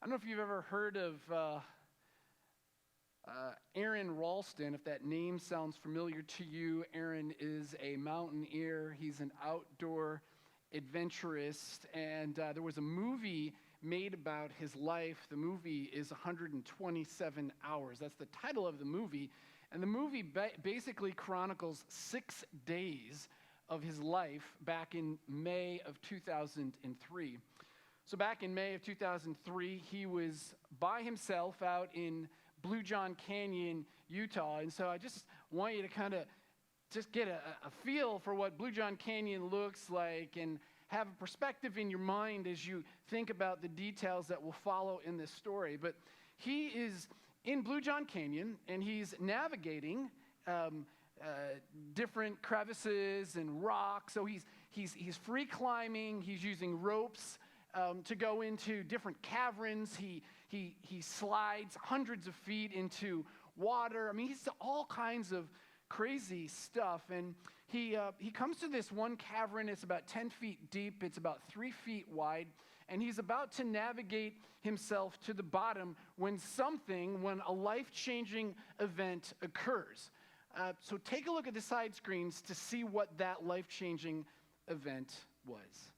I don't know if you've ever heard of Aaron Ralston, if that name sounds familiar to you. Aaron is a mountaineer. He's an outdoor adventurist, and there was a movie made about his life. The movie is 127 Hours. That's the title of the movie, and the movie basically chronicles 6 days of his life back in May of 2003. So back in May of 2003, he was by himself out in Blue John Canyon, Utah. And so I just want you to kind of just get a feel for what Blue John Canyon looks like and have a perspective in your mind as you think about the details that will follow in this story. But he is in Blue John Canyon, and he's navigating different crevices and rocks. So he's free climbing. He's using ropes to go into different caverns. He slides hundreds of feet into water. I mean, he's all kinds of crazy stuff. And he comes to this one cavern. It's about 10 feet deep. It's about 3 feet wide. And he's about to navigate himself to the bottom when a life-changing event occurs. So take a look at the side screens to see what that life-changing event was.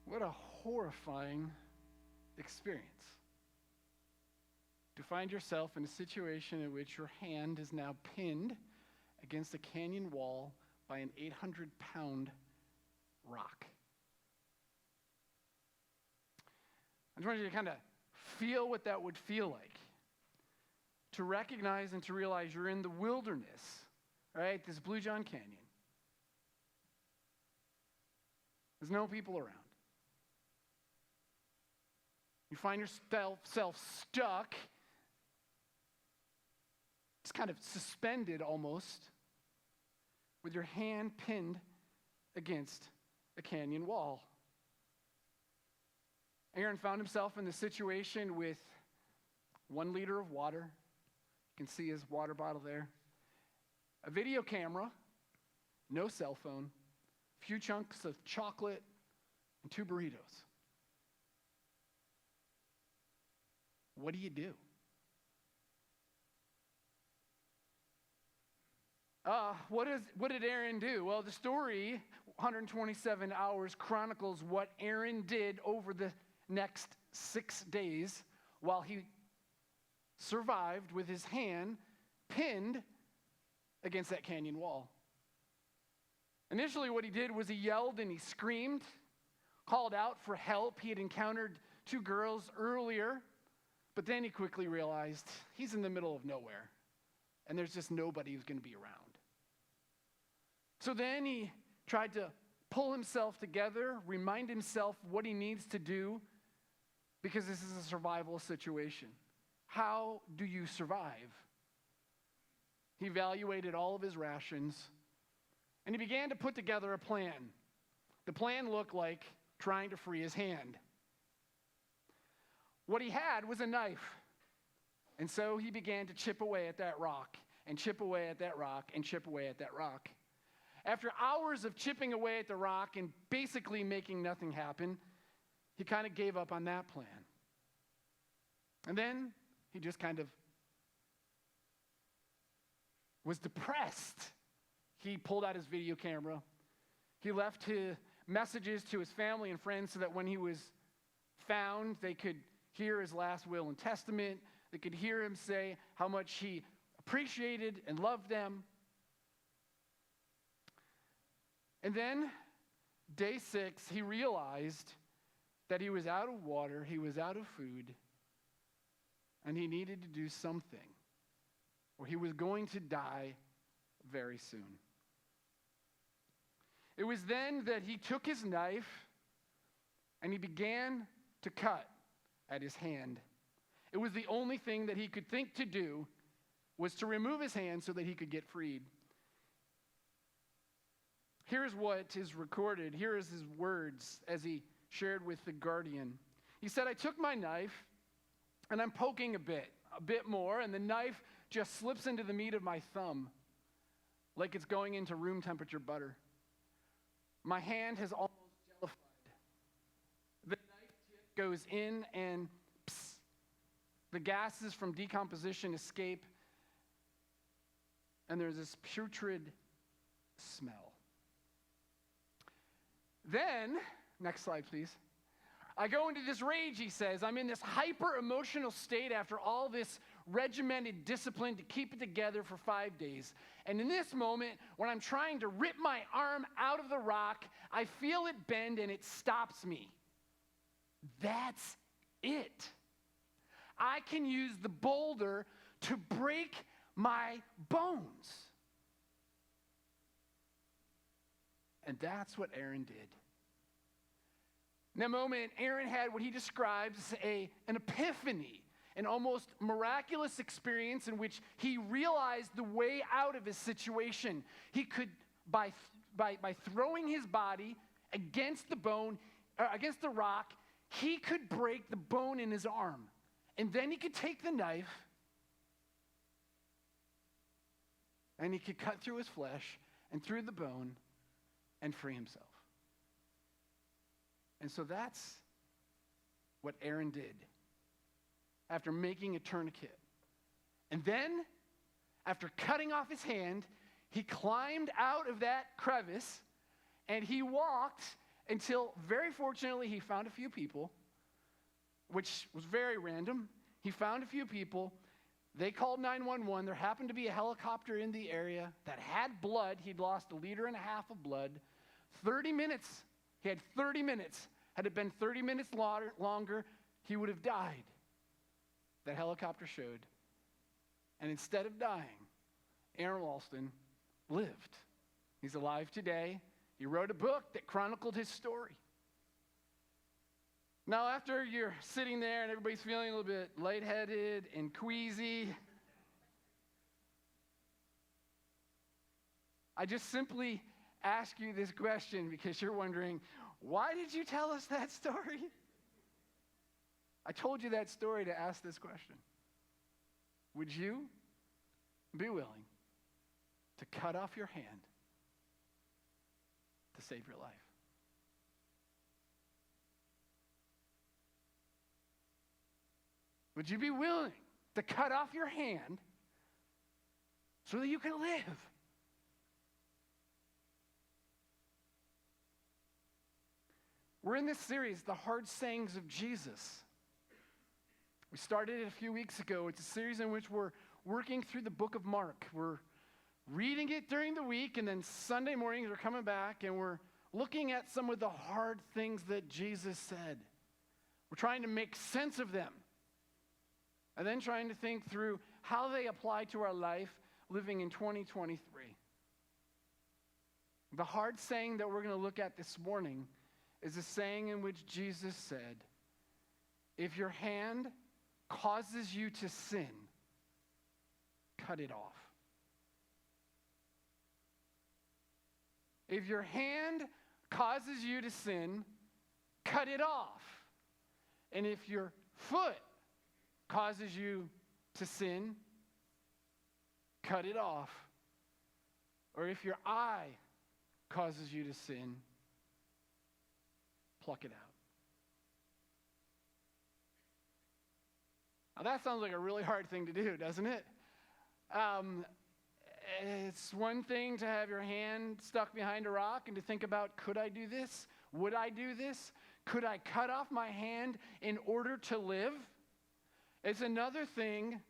What a horrifying experience to find yourself in a situation in which your hand is now pinned against a canyon wall by an 800-pound rock. I just want you to kind of feel what that would feel like, to recognize and to realize you're in the wilderness, right? This Blue John Canyon. There's no people around. You find yourself stuck, just kind of suspended almost, with your hand pinned against a canyon wall. Aaron found himself in the situation with 1 liter of water. You can see his water bottle there. A video camera, no cell phone, a few chunks of chocolate, and 2 burritos. What do you do? What did Aaron do? Well, the story, 127 Hours, chronicles what Aaron did over the next 6 days while he survived with his hand pinned against that canyon wall. Initially, what he did was he yelled and he screamed, called out for help. He had encountered 2 girls earlier. But then he quickly realized he's in the middle of nowhere, and there's just nobody who's going to be around. So then he tried to pull himself together, remind himself what he needs to do, because this is a survival situation. How do you survive? He evaluated all of his rations, and he began to put together a plan. The plan looked like trying to free his hand. What he had was a knife. And so he began to chip away at that rock, and chip away at that rock, and chip away at that rock. After hours of chipping away at the rock and basically making nothing happen, he kind of gave up on that plan. And then he just kind of was depressed. He pulled out his video camera. He left his messages to his family and friends so that when he was found, they could hear his last will and testament. They could hear him say how much he appreciated and loved them. And then Day 6, he realized that he was out of water, he was out of food, and he needed to do something, or he was going to die very soon. It was then that he took his knife and he began to cut at his hand. It was the only thing that he could think to do, was to remove his hand so that he could get freed. Here's what is recorded. Here is his words as he shared with the Guardian. He said, "I took my knife and I'm poking a bit more, and the knife just slips into the meat of my thumb like it's going into room temperature butter. My hand has almost jellified. The knife tip goes in and psst, the gases from decomposition escape, and there's this putrid smell. Then, next slide, please. I go into this rage," he says. "I'm in this hyper-emotional state after all this regimented discipline to keep it together for 5 days. And in this moment, when I'm trying to rip my arm out of the rock, I feel it bend and it stops me. That's it. I can use the boulder to break my bones." And that's what Aaron did. In that moment, Aaron had what he describes an epiphany, an almost miraculous experience in which he realized the way out of his situation. He could, by throwing his body against the rock, he could break the bone in his arm. And then he could take the knife and he could cut through his flesh and through the bone and free himself. And so that's what Aaron did after making a tourniquet. And then, after cutting off his hand, he climbed out of that crevice and he walked until, very fortunately, he found a few people, which was very random. He found a few people. They called 911. There happened to be a helicopter in the area that had blood. He'd lost 1.5 liters of blood. 30 minutes. He had 30 minutes. Had it been 30 minutes longer, he would have died. That helicopter showed. And instead of dying, Aaron Ralston lived. He's alive today. He wrote a book that chronicled his story. Now, after you're sitting there and everybody's feeling a little bit lightheaded and queasy, I just simply ask you this question because you're wondering, why did you tell us that story? I told you that story to ask this question. Would you be willing to cut off your hand to save your life? Would you be willing to cut off your hand so that you can live? We're in this series, The Hard Sayings of Jesus. We started it a few weeks ago. It's a series in which we're working through the book of Mark. We're reading it during the week, and then Sunday mornings we're coming back, and we're looking at some of the hard things that Jesus said. We're trying to make sense of them, and then trying to think through how they apply to our life living in 2023. The hard saying that we're going to look at this morning is a saying in which Jesus said, if your hand causes you to sin, cut it off. If your hand causes you to sin, cut it off. And if your foot causes you to sin, cut it off. Or if your eye causes you to sin, pluck it out. Now that sounds like a really hard thing to do, doesn't it? It's one thing to have your hand stuck behind a rock and to think about, could I do this? Would I do this? Could I cut off my hand in order to live? It's another thing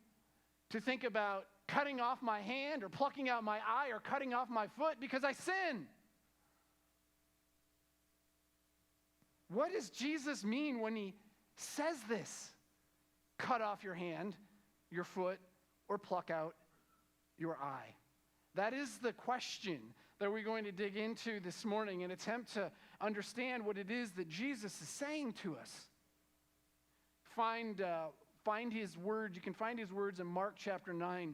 to think about cutting off my hand or plucking out my eye or cutting off my foot because I sin. What does Jesus mean when he says this? Cut off your hand, your foot, or pluck out your eye. That is the question that we're going to dig into this morning and attempt to understand what it is that Jesus is saying to us. Find his words. You can find his words in Mark chapter 9.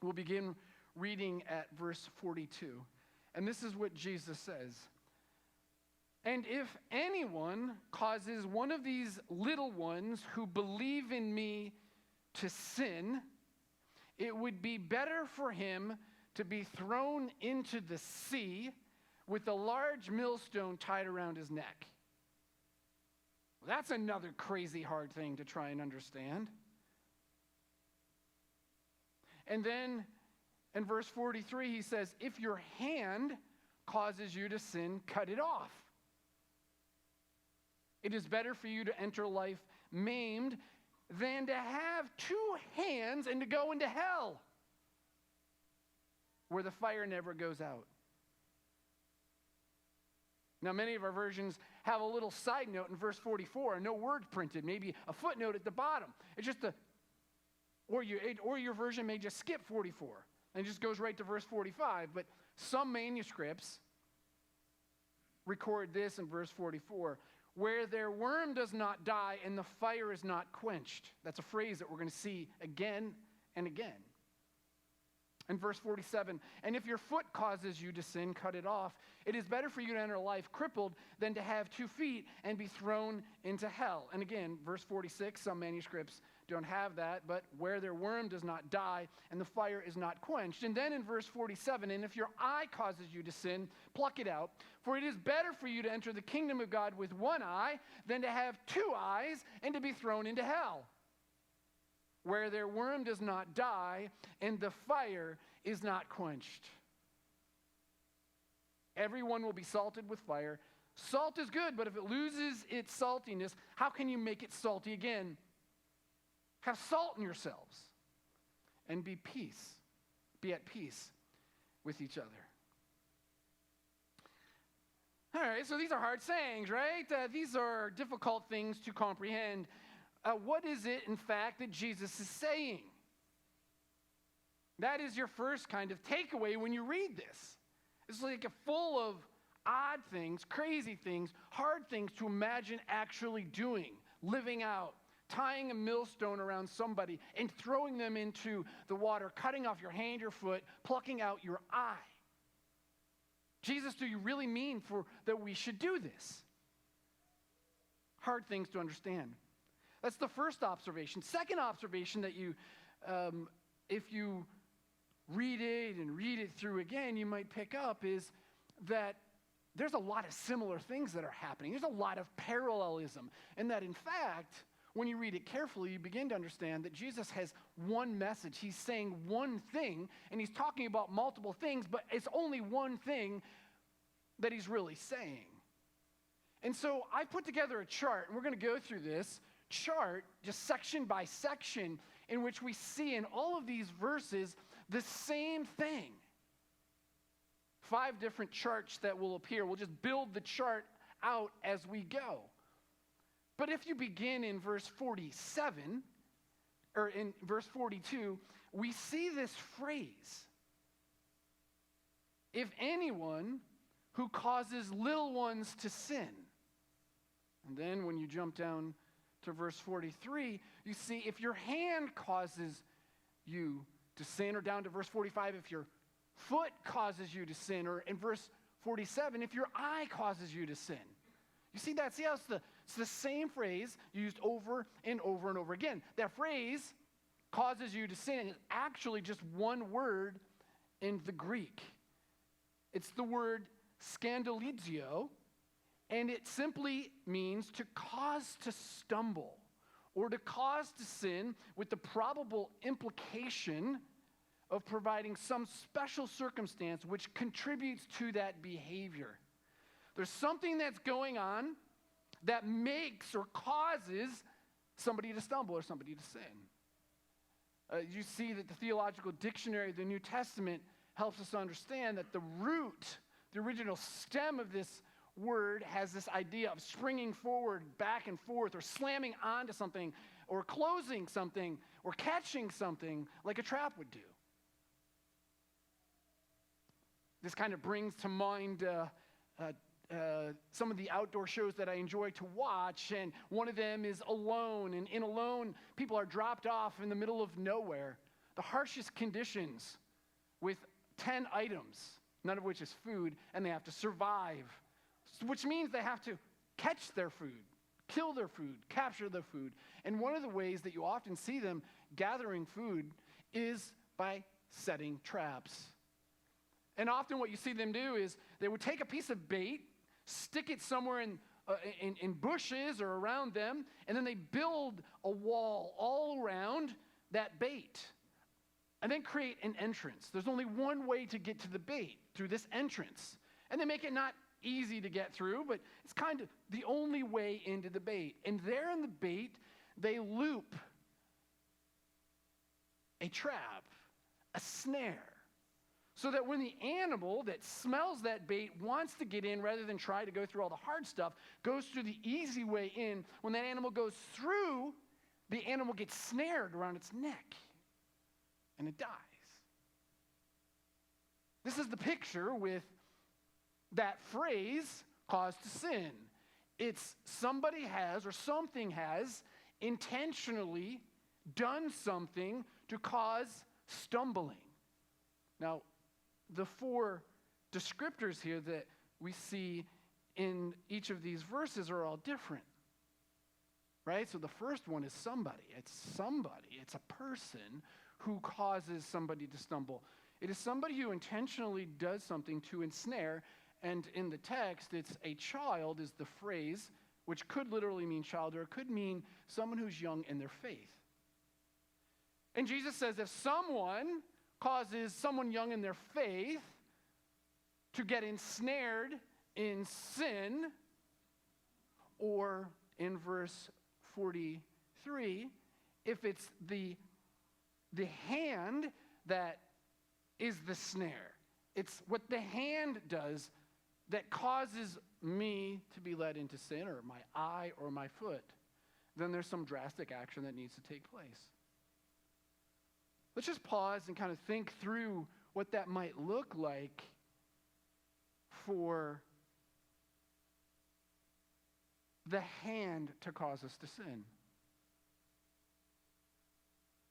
We'll begin reading at verse 42. And this is what Jesus says. And if anyone causes one of these little ones who believe in me to sin, it would be better for him to be thrown into the sea with a large millstone tied around his neck. Well, that's another crazy hard thing to try and understand. And then in verse 43, he says, if your hand causes you to sin, cut it off. It is better for you to enter life maimed than to have two hands and to go into hell, where the fire never goes out. Now, many of our versions have a little side note in verse 44, and no word printed, maybe a footnote at the bottom. It's just or your version may just skip 44 and just goes right to verse 45. But some manuscripts record this in verse 44, where their worm does not die and the fire is not quenched. That's a phrase that we're going to see again and again. In verse 47, and if your foot causes you to sin, cut it off. It is better for you to enter life crippled than to have 2 feet and be thrown into hell. And again, verse 46, some manuscripts don't have that, but where their worm does not die and the fire is not quenched. And then in verse 47, and if your eye causes you to sin, pluck it out. For it is better for you to enter the kingdom of God with one eye than to have 2 eyes and to be thrown into hell, where their worm does not die and the fire is not quenched. Everyone will be salted with fire. Salt is good, but if it loses its saltiness, how can you make it salty again? Have salt in yourselves and be at peace with each other. All right, so these are hard sayings, right? These are difficult things to comprehend. What is it, in fact, that Jesus is saying? That is your first kind of takeaway when you read this. It's like full of odd things, crazy things, hard things to imagine actually doing, living out, tying a millstone around somebody and throwing them into the water, cutting off your hand, your foot, plucking out your eye. Jesus, do you really mean that we should do this? Hard things to understand. That's the first observation. Second observation that if you read it through again, you might pick up is that there's a lot of similar things that are happening. There's a lot of parallelism. And that, in fact, when you read it carefully, you begin to understand that Jesus has one message. He's saying one thing, and he's talking about multiple things, but it's only one thing that he's really saying. And so I put together a chart, and we're going to go through this chart, just section by section, in which we see in all of these verses the same thing. 5 different charts that will appear. We'll just build the chart out as we go. But if you begin in verse 47, or in verse 42, we see this phrase. If anyone who causes little ones to sin. And then when you jump down to verse 43, you see if your hand causes you to sin, or down to verse 45, if your foot causes you to sin, or in verse 47, if your eye causes you to sin. You see that? See how it's the same phrase used over and over and over again. That phrase, causes you to sin, is actually just one word in the Greek. It's the word scandalizio, and it simply means to cause to stumble or to cause to sin, with the probable implication of providing some special circumstance which contributes to that behavior. There's something that's going on that makes or causes somebody to stumble or somebody to sin. You see that the Theological Dictionary of the New Testament helps us understand that the root, the original stem of this word has this idea of springing forward, back and forth, or slamming onto something, or closing something, or catching something like a trap would do. This kind of brings to mind some of the outdoor shows that I enjoy to watch, and one of them is Alone. And in Alone, people are dropped off in the middle of nowhere, the harshest conditions, with 10 items, none of which is food, and they have to survive, which means they have to catch their food, kill their food, capture their food. And one of the ways that you often see them gathering food is by setting traps. And often what you see them do is they would take a piece of bait, stick it somewhere in bushes or around them, and then they build a wall all around that bait, and then create an entrance. There's only one way to get to the bait, through this entrance. And they make it not easy to get through, but it's kind of the only way into the bait. And there in the bait, they loop a trap, a snare, so that when the animal that smells that bait wants to get in, rather than try to go through all the hard stuff, goes through the easy way in. When that animal goes through, the animal gets snared around its neck, and it dies. This is the picture with that phrase, cause to sin. It's somebody has, or something has, intentionally done something to cause stumbling. Now, the four descriptors here that we see in each of these verses are all different, right? So the first one is somebody. It's somebody. It's a person who causes somebody to stumble. It is somebody who intentionally does something to ensnare, and in the text, it's a child is the phrase, which could literally mean child, or it could mean someone who's young in their faith. And Jesus says if someone causes someone young in their faith to get ensnared in sin, or in verse 43, if it's the hand that is the snare, it's what the hand does that causes me to be led into sin, or my eye or my foot, then there's some drastic action that needs to take place. Let's just pause and kind of think through what that might look like for the hand to cause us to sin.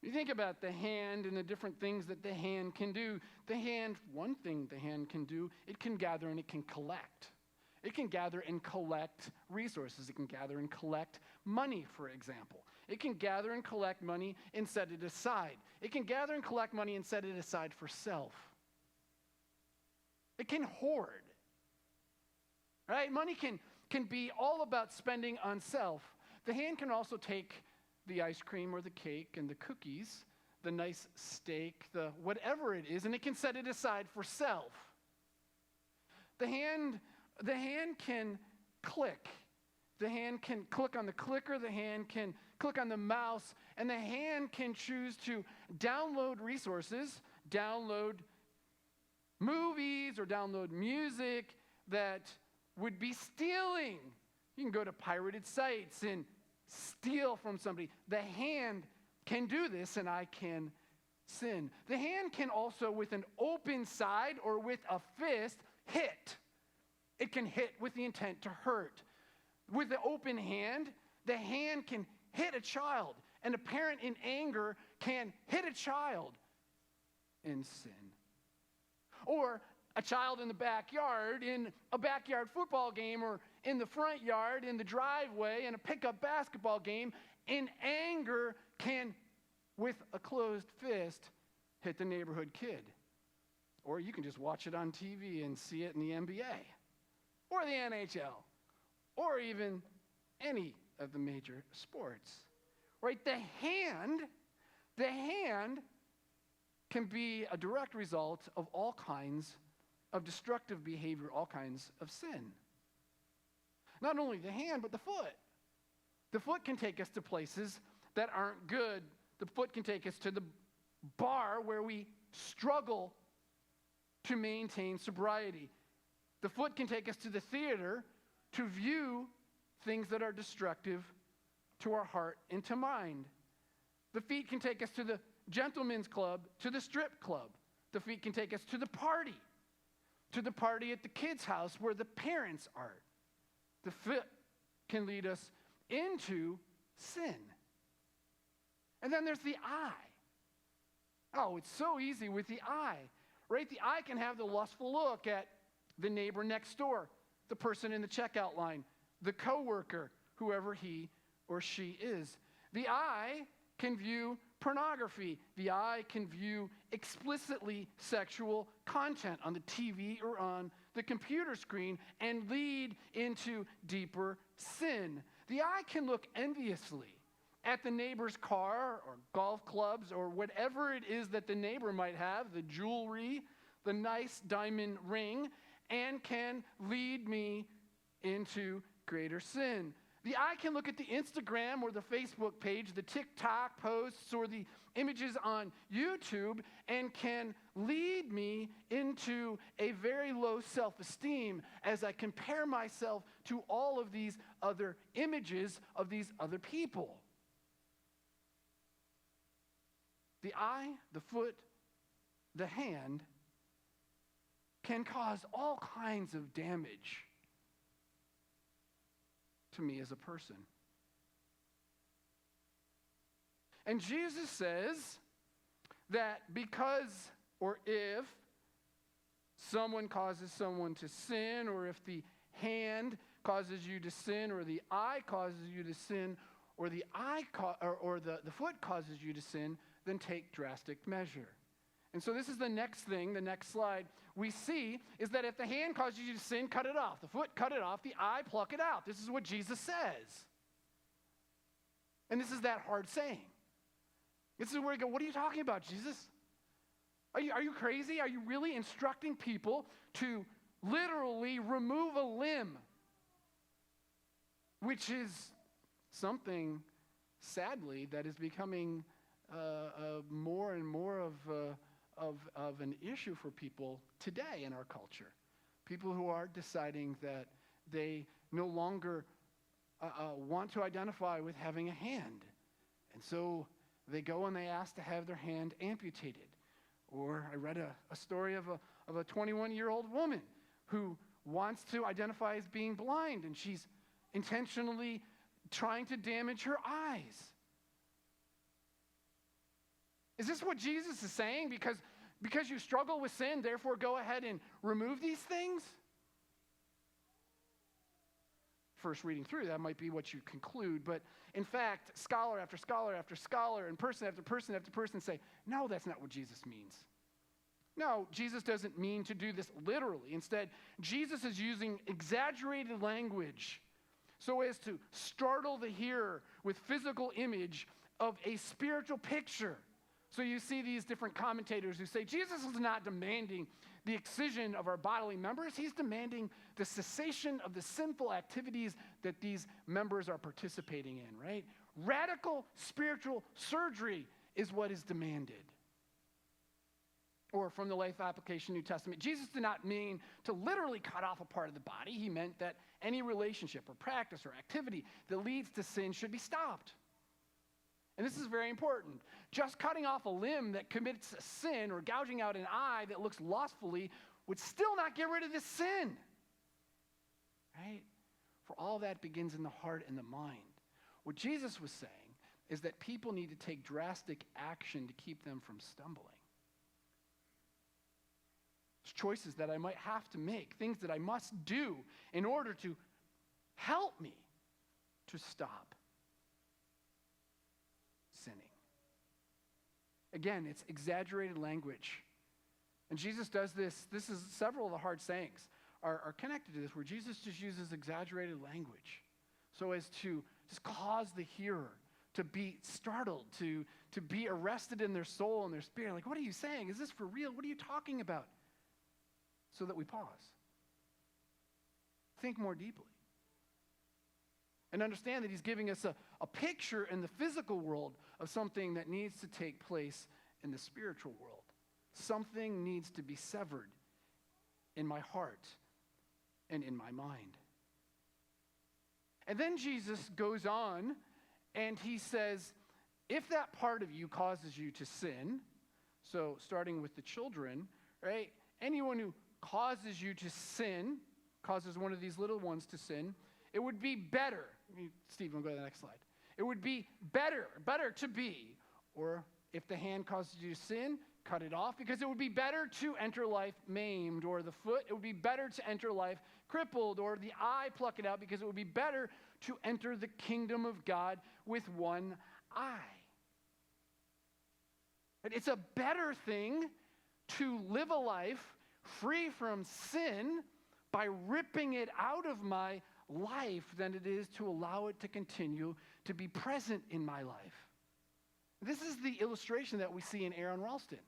You think about the hand and the different things that the hand can do. The hand, one thing the hand can do, it can gather and it can collect. It can gather and collect resources. It can gather and collect money, for example. It can gather and collect money and set it aside. It can gather and collect money and set it aside for self. It can hoard. Right? Money can be all about spending on self. The hand can also take the ice cream or the cake and the cookies, the nice steak, the whatever it is, and it can set it aside for self. The hand can click. The hand can click on the clicker, the hand can click on the mouse, and the hand can choose to download resources, download movies, or download music that would be stealing. You can go to pirated sites and steal from somebody. The hand can do this, and I can sin. The hand can also, with an open side or with a fist, hit. It can hit with the intent to hurt. With the open hand, the hand can hit a child, and a parent in anger can hit a child in sin. Or a child in the backyard, in a backyard football game, or in the front yard, in the driveway, in a pickup basketball game, in anger can, with a closed fist, hit the neighborhood kid. Or you can just watch it on TV and see it in the NBA, or the NHL, or even any of the major sports. Right? The hand can be a direct result of all kinds of destructive behavior, all kinds of sin. Not only the hand, but the foot. The foot can take us to places that aren't good. The foot can take us to the bar where we struggle to maintain sobriety. The foot can take us to the theater to view things that are destructive to our heart and to mind. The feet can take us to the gentleman's club, to the strip club. The feet can take us to the party at the kids' house where the parents are. The foot can lead us into sin. And then there's the eye. Oh, it's so easy with the eye, right? The eye can have the lustful look at the neighbor next door, the person in the checkout line, the coworker, whoever he or she is. The eye can view pornography. The eye can view explicitly sexual content on the TV or on the computer screen and lead into deeper sin. The eye can look enviously at the neighbor's car or golf clubs or whatever it is that the neighbor might have, the jewelry, the nice diamond ring, and can lead me into greater sin. The eye can look at the Instagram or the Facebook page, the TikTok posts, or the images on YouTube and can lead me into a very low self-esteem as I compare myself to all of these other images of these other people. The eye, the foot, the hand can cause all kinds of damage to me as a person. And Jesus says that because or if someone causes someone to sin, or if the hand causes you to sin, or the eye causes you to sin, or the foot causes you to sin, then take drastic measure. And so this is the next thing, the next slide we see is that if the hand causes you to sin, cut it off. The foot, cut it off. The eye, pluck it out. This is what Jesus says. And this is that hard saying. This is where you go, what are you talking about, Jesus? Are you crazy? Are you really instructing people to literally remove a limb? Which is something, sadly, that is becoming more and more of an issue for people today in our culture. People who are deciding that they no longer want to identify with having a hand. And so they go and they ask to have their hand amputated. Or I read a story of a 21-year-old woman who wants to identify as being blind, and she's intentionally trying to damage her eyes. Is this what Jesus is saying? Because you struggle with sin, therefore go ahead and remove these things? First reading through, that might be what you conclude. But in fact, scholar after scholar after scholar and person after person after person say, no, that's not what Jesus means. No, Jesus doesn't mean to do this literally. Instead, Jesus is using exaggerated language so as to startle the hearer with physical image of a spiritual picture. So you see these different commentators who say Jesus is not demanding the excision of our bodily members. He's demanding the cessation of the sinful activities that these members are participating in, right? Radical spiritual surgery is what is demanded. Or from the Life Application New Testament, Jesus did not mean to literally cut off a part of the body. He meant that any relationship or practice or activity that leads to sin should be stopped. And this is very important. Just cutting off a limb that commits a sin or gouging out an eye that looks lustfully would still not get rid of this sin. Right? For all that begins in the heart and the mind. What Jesus was saying is that people need to take drastic action to keep them from stumbling. It's choices that I might have to make, things that I must do in order to help me to stop sinning. Again, it's exaggerated language. And Jesus does this. This is several of the hard sayings are connected to this, where Jesus just uses exaggerated language so as to just cause the hearer to be startled, to be arrested in their soul and their spirit. Like, what are you saying? Is this for real? What are you talking about? So that we pause. Think more deeply. And understand that he's giving us a picture in the physical world of something that needs to take place in the spiritual world. Something needs to be severed in my heart and in my mind. And then Jesus goes on and he says, if that part of you causes you to sin, so starting with the children, right? Anyone who causes you to sin, causes one of these little ones to sin, it would be better. Steve, we'll go to the next slide. It would be better to be, or if the hand causes you to sin, cut it off, because it would be better to enter life maimed, or the foot, it would be better to enter life crippled, or the eye, pluck it out, because it would be better to enter the kingdom of God with one eye. And it's a better thing to live a life free from sin by ripping it out of my life than it is to allow it to continue to be present in my life. This is the illustration that we see in Aaron Ralston.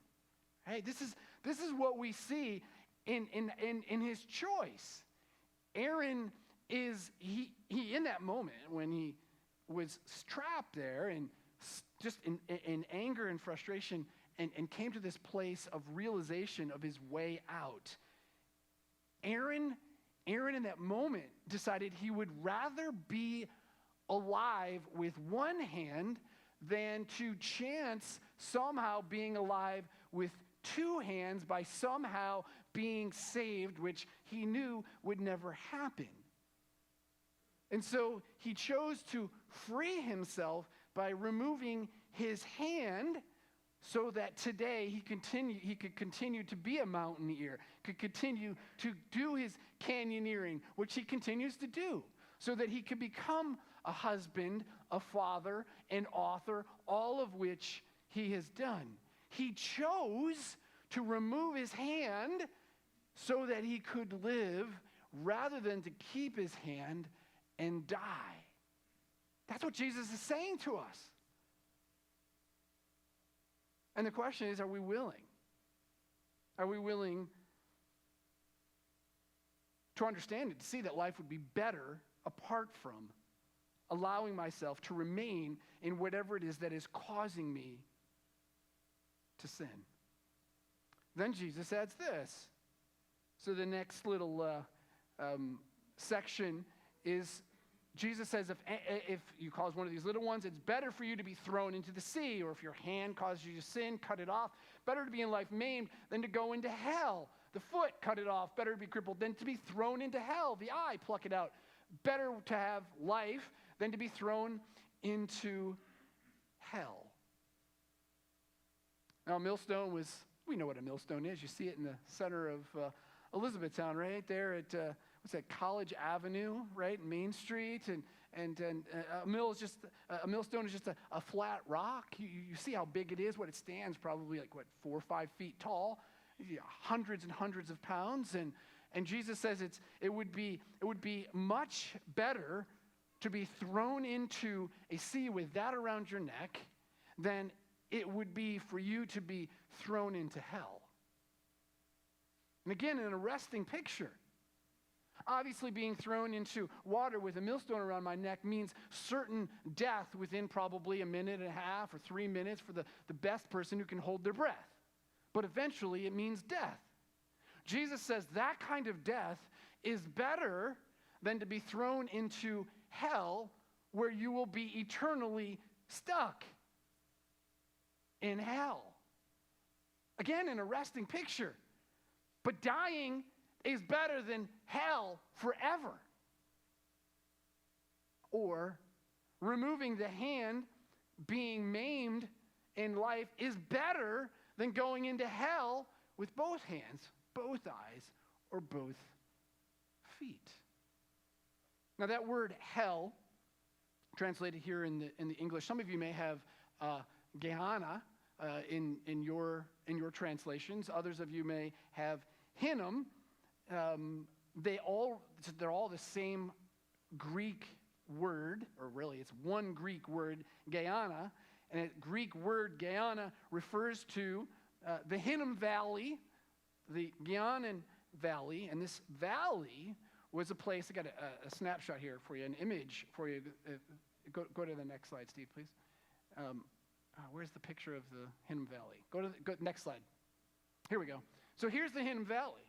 Right? This is what we see in his choice. Aaron is, he in that moment when he was strapped there and just in anger and frustration and came to this place of realization of his way out. Aaron in that moment decided he would rather be alive with one hand than to chance somehow being alive with two hands by somehow being saved, which he knew would never happen. And so he chose to free himself by removing his hand so that today he could continue to be a mountaineer, could continue to do his canyoneering, which he continues to do, so that he could become a husband, a father, an author, all of which he has done. He chose to remove his hand so that he could live rather than to keep his hand and die. That's what Jesus is saying to us. And the question is, are we willing? Are we willing to understand it, to see that life would be better apart from allowing myself to remain in whatever it is that is causing me to sin? Then Jesus adds this. So the next little section is, Jesus says, if you cause one of these little ones, it's better for you to be thrown into the sea, or if your hand causes you to sin, cut it off. Better to be in life maimed than to go into hell. The foot, cut it off. Better to be crippled than to be thrown into hell. The eye, pluck it out. Better to have life than to be thrown into hell. Now, a millstone was, we know what a millstone is. You see it in the center of Elizabethtown, right there at what's that, College Avenue, right, Main Street, and a millstone is just a flat rock. You see how big it is, what it stands, probably like 4 or 5 feet tall, hundreds and hundreds of pounds, and Jesus says it would be much better to be thrown into a sea with that around your neck than it would be for you to be thrown into hell. And again, an arresting picture. Obviously, being thrown into water with a millstone around my neck means certain death within probably a minute and a half or 3 minutes for the best person who can hold their breath. But eventually, it means death. Jesus says that kind of death is better than to be thrown into hell, where you will be eternally stuck in hell. Again, an arresting picture. But dying is better than hell forever. Or removing the hand, being maimed in life, is better than going into hell with both hands, both eyes, or both feet. Now that word hell, translated here in the English, some of you may have Gehenna in your translations. Others of you may have Hinnom. They're all the same Greek word, or really it's one Greek word, Gehenna, and that Greek word Gehenna refers to the Hinnom Valley, the Gehenna Valley, and this valley was a place. I got a snapshot here for you, an image for you. Go to the next slide, Steve, please. Where's the picture of the Hinnom Valley? Go next slide. Here we go. So here's the Hinnom Valley.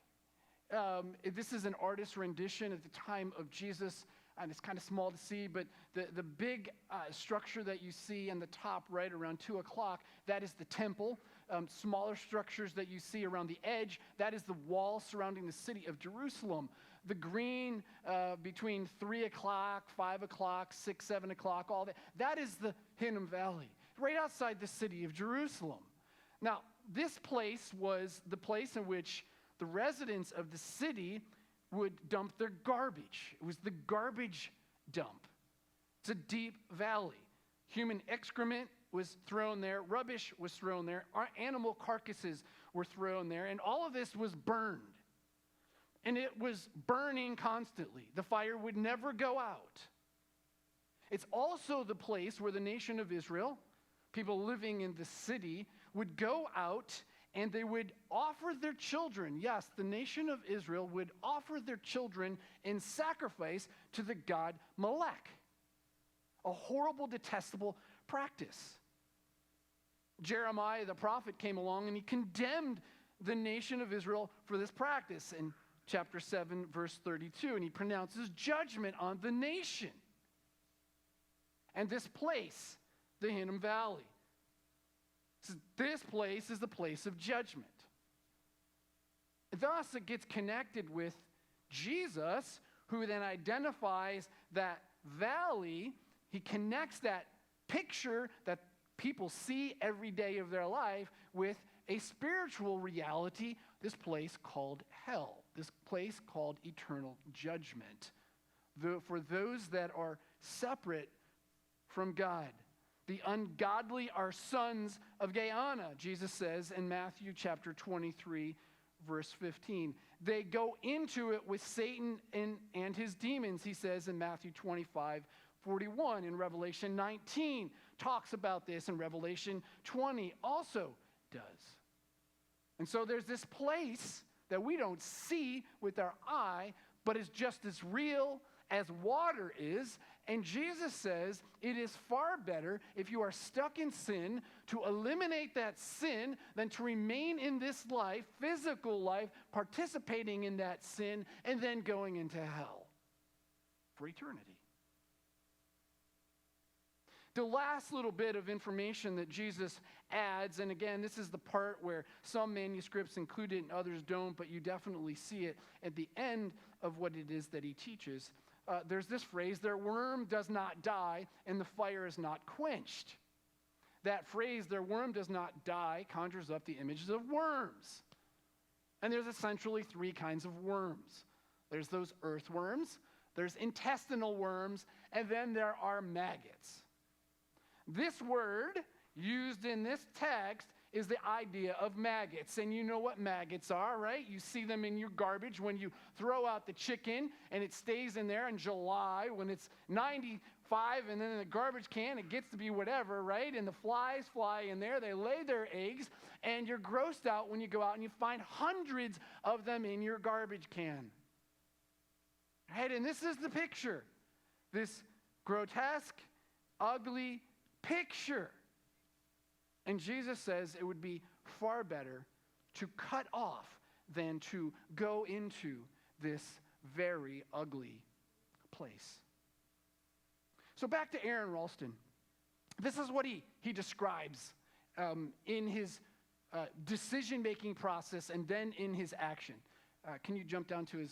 This is an artist's rendition at the time of Jesus. and it's kind of small to see, but the big structure that you see in the top right around 2 o'clock, that is the temple. Smaller structures that you see around the edge, that is the wall surrounding the city of Jerusalem. The green between 3 o'clock, 5 o'clock, 6, 7 o'clock, all that, that is the Hinnom Valley, right outside the city of Jerusalem. Now, this place was the place in which the residents of the city would dump their garbage. It was the garbage dump. It's a deep valley. Human excrement was thrown there. Rubbish was thrown there. Our animal carcasses were thrown there. And all of this was burned. And it was burning constantly. The fire would never go out. It's also the place where the nation of Israel, people living in the city, would go out and they would offer their children. Yes, the nation of Israel would offer their children in sacrifice to the god Molech. A horrible, detestable practice. Jeremiah the prophet came along and he condemned the nation of Israel for this practice in chapter 7, verse 32. And he pronounces judgment on the nation. And this place, the Hinnom Valley, this place is the place of judgment. Thus, it gets connected with Jesus, who then identifies that valley. He connects that picture that people see every day of their life with a spiritual reality, this place called hell, this place called eternal judgment, for those that are separate from God. The ungodly are sons of Gehenna, Jesus says in Matthew chapter 23, verse 15. They go into it with Satan and his demons, he says in Matthew 25, 41. In Revelation 19 talks about this, and Revelation 20 also does. And so there's this place that we don't see with our eye, but is just as real as water is. And Jesus says it is far better if you are stuck in sin to eliminate that sin than to remain in this life, physical life, participating in that sin, and then going into hell for eternity. The last little bit of information that Jesus adds, and again, this is the part where some manuscripts include it and others don't, but you definitely see it at the end of what it is that he teaches. There's this phrase, their worm does not die and the fire is not quenched. That phrase, their worm does not die, conjures up the images of worms. And there's essentially 3 kinds of worms. There's those earthworms, there's intestinal worms, and then there are maggots. This word used in this text is the idea of maggots. And you know what maggots are, right? You see them in your garbage when you throw out the chicken and it stays in there in July when it's 95, and then in the garbage can it gets to be whatever, right? And the flies fly in there, they lay their eggs, and you're grossed out when you go out and you find hundreds of them in your garbage can. Right? And this is the picture. This grotesque, ugly picture. And Jesus says it would be far better to cut off than to go into this very ugly place. So back to Aaron Ralston. This is what he describes in his decision-making process and then in his action. Can you jump down to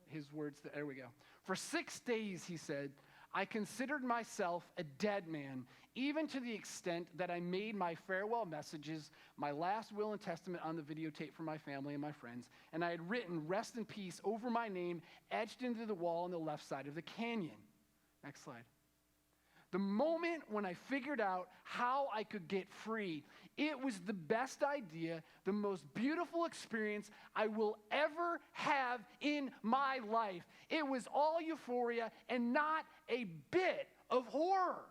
his words? There we go. For 6 days, he said, I considered myself a dead man, even to the extent that I made my farewell messages, my last will and testament on the videotape for my family and my friends, and I had written rest in peace over my name etched into the wall on the left side of the canyon. Next slide. The moment when I figured out how I could get free, it was the best idea, the most beautiful experience I will ever have in my life. It was all euphoria and not a bit of horror.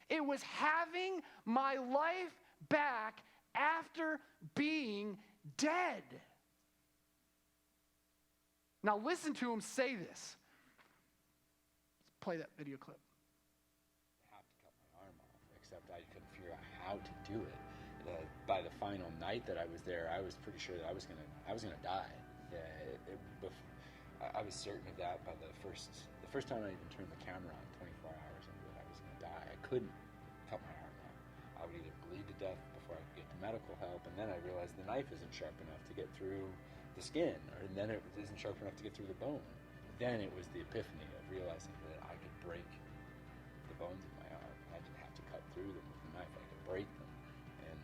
It was having my life back after being dead. Now listen to him say this. Let's play that video clip. Except I couldn't figure out how to do it. By the final night that I was there, I was pretty sure that I was gonna die. I was certain of that by the the first time I even turned the camera on 24 hours into it, I was going to die. I couldn't cut my arm off. I would either bleed to death before I could get to medical help, and then I realized the knife isn't sharp enough to get through the skin, and then it isn't sharp enough to get through the bone. Then it was the epiphany of realizing that I could break the bones of my arm. I didn't have to cut through them with a knife. I could break them. And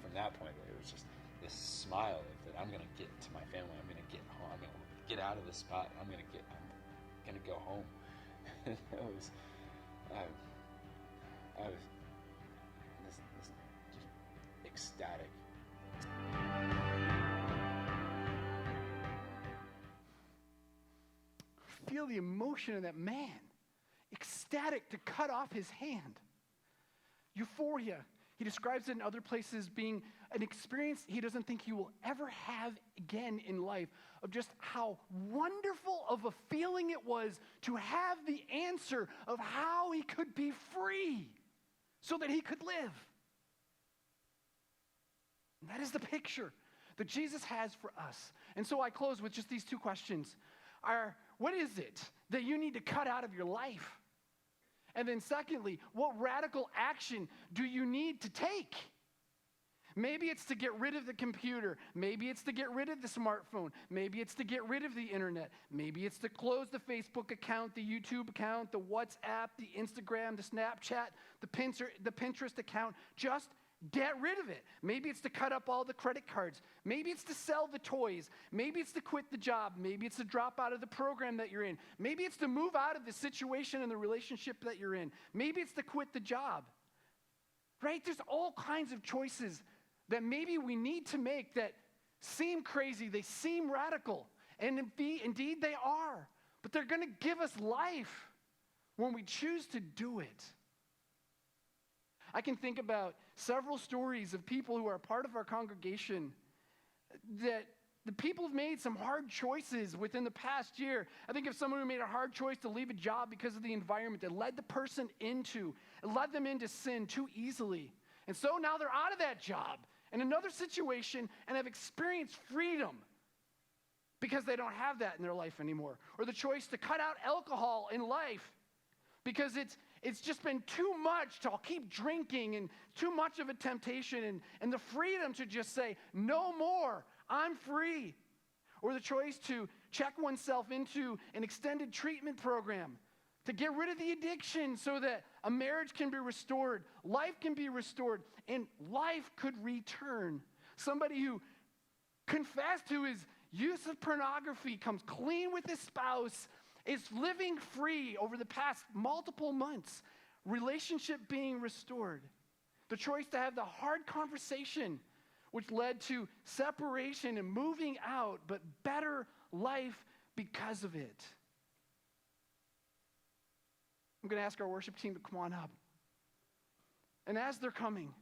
from that point, it was just this smile of that I'm going to get to my family. I'm going to get home. I'm going to get out of this spot. I'm going to go home. And I was this just ecstatic. Feel the emotion of that man, ecstatic to cut off his hand. Euphoria. He describes it in other places being an experience he doesn't think he will ever have again in life, of just how wonderful of a feeling it was to have the answer of how he could be free so that he could live. And that is the picture that Jesus has for us. And so I close with just these two questions. What is it that you need to cut out of your life? And then secondly, what radical action do you need to take? Maybe it's to get rid of the computer. Maybe it's to get rid of the smartphone. Maybe it's to get rid of the internet. Maybe it's to close the Facebook account, the YouTube account, the WhatsApp, the Instagram, the Snapchat, the Pinterest account. Just get rid of it. Maybe it's to cut up all the credit cards. Maybe it's to sell the toys. Maybe it's to quit the job. Maybe it's to drop out of the program that you're in. Maybe it's to move out of the situation and the relationship that you're in. Maybe it's to quit the job. Right? There's all kinds of choices that maybe we need to make that seem crazy. They seem radical. And indeed they are. But they're going to give us life when we choose to do it. I can think about several stories of people who are part of our congregation that the people have made some hard choices within the past year. I think of someone who made a hard choice to leave a job because of the environment that led them into sin too easily. And so now they're out of that job in another situation and have experienced freedom because they don't have that in their life anymore. Or the choice to cut out alcohol in life because it's just been too much to keep drinking and too much of a temptation, and the freedom to just say, no more, I'm free. Or the choice to check oneself into an extended treatment program to get rid of the addiction so that a marriage can be restored, life can be restored, and life could return. Somebody who confessed to his use of pornography, comes clean with his spouse, is living free over the past multiple months, relationship being restored. The choice to have the hard conversation, which led to separation and moving out, but better life because of it. I'm going to ask our worship team to come on up. And as they're coming,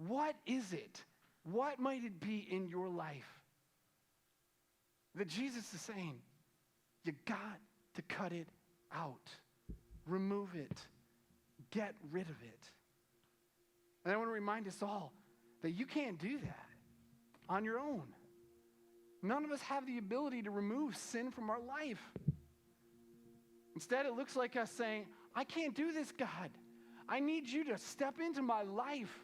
what is it? What might it be in your life that Jesus is saying, you got to cut it out. Remove it. Get rid of it. And I want to remind us all that you can't do that on your own. None of us have the ability to remove sin from our life. Instead, it looks like us saying, I can't do this, God. I need you to step into my life.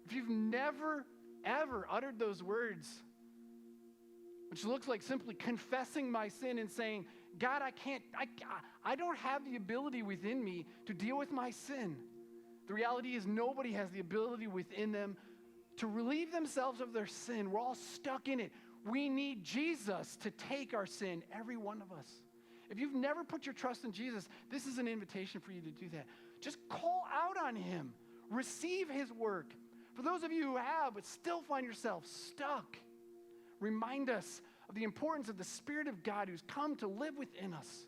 If you've never, ever uttered those words, which looks like simply confessing my sin and saying, God, I don't have the ability within me to deal with my sin. The reality is nobody has the ability within them to relieve themselves of their sin. We're all stuck in it. We need Jesus to take our sin, every one of us. If you've never put your trust in Jesus, this is an invitation for you to do that. Just call out on him. Receive his work. For those of you who have, but still find yourself stuck, remind us of the importance of the Spirit of God who's come to live within us.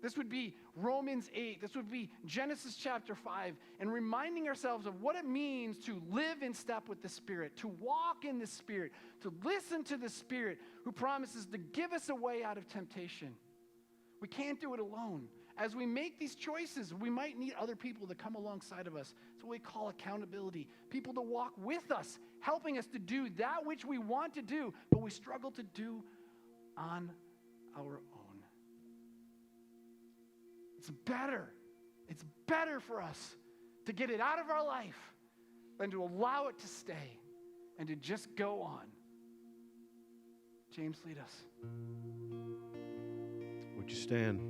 This would be Romans 8. This would be Genesis chapter 5. And reminding ourselves of what it means to live in step with the Spirit, to walk in the Spirit, to listen to the Spirit who promises to give us a way out of temptation. We can't do it alone. As we make these choices, we might need other people to come alongside of us. It's what we call accountability. People to walk with us, helping us to do that which we want to do, but we struggle to do on our own. It's better. It's better for us to get it out of our life than to allow it to stay and to just go on. James, lead us. Would you stand?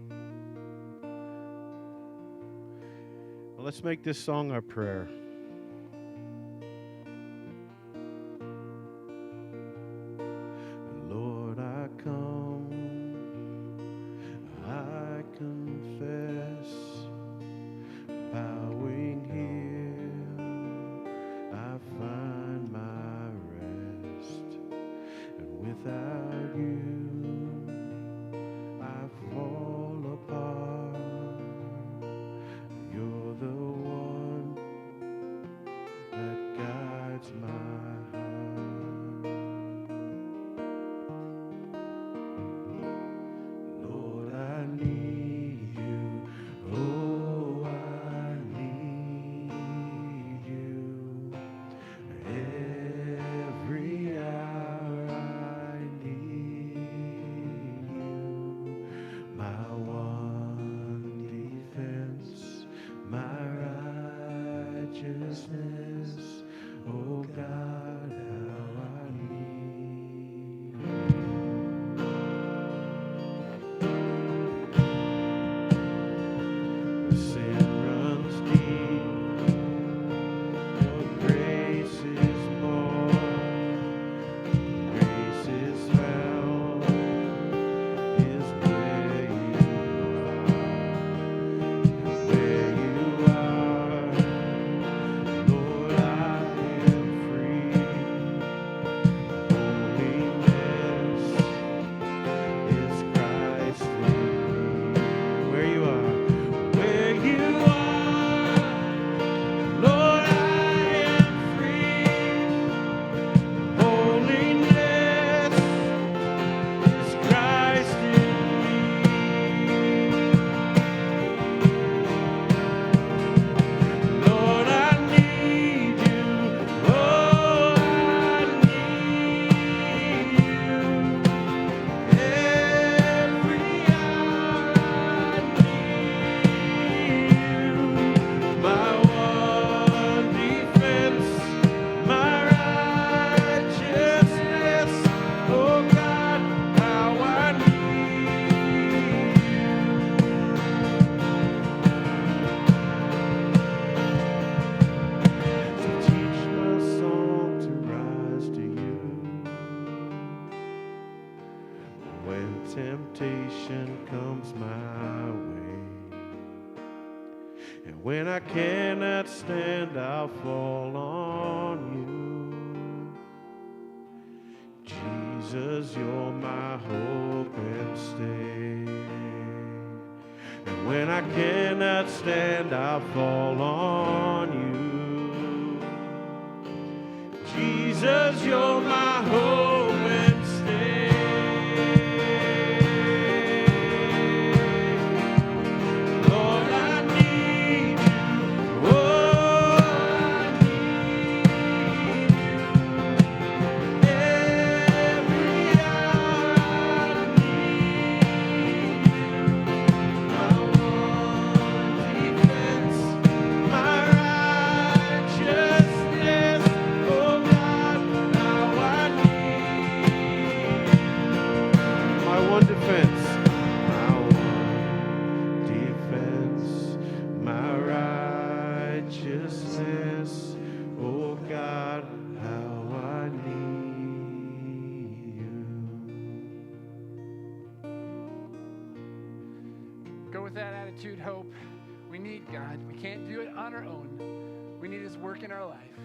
Well, let's make this song our prayer. Lord, I come, I confess, bowing here, I find my rest, and without you, I fall apart. You're the one that guides my heart. Lord, I need you. Oh, I need you. Every hour I need you. My one defense, my righteousness. Oh God, how I need you. The sin runs deep, your grace is more. Grace is found is where you are. Lord, I am free. Holiness is Christ in me. Where you are, Lord, I am free. Holiness is Christ in me. Lord, I need you. Oh, I need you. Every hour I need you. My one defense, my righteousness. Oh God, how I need you. So teach my song to rise to you when temptation comes my way. And when I cannot stand, I'll fall on you. Jesus, you're my hope and stay. And when I cannot stand, I'll fall on you. Jesus, you're my hope and stay. Lord, I need you. Oh, I need you. Every hour I need you. My one defense, my righteousness. Oh God, how I need you. My one defense, my righteousness. Oh God, how I need you. Go with that attitude, Hope. We need God. We can't do it on our own. We need His work in our life.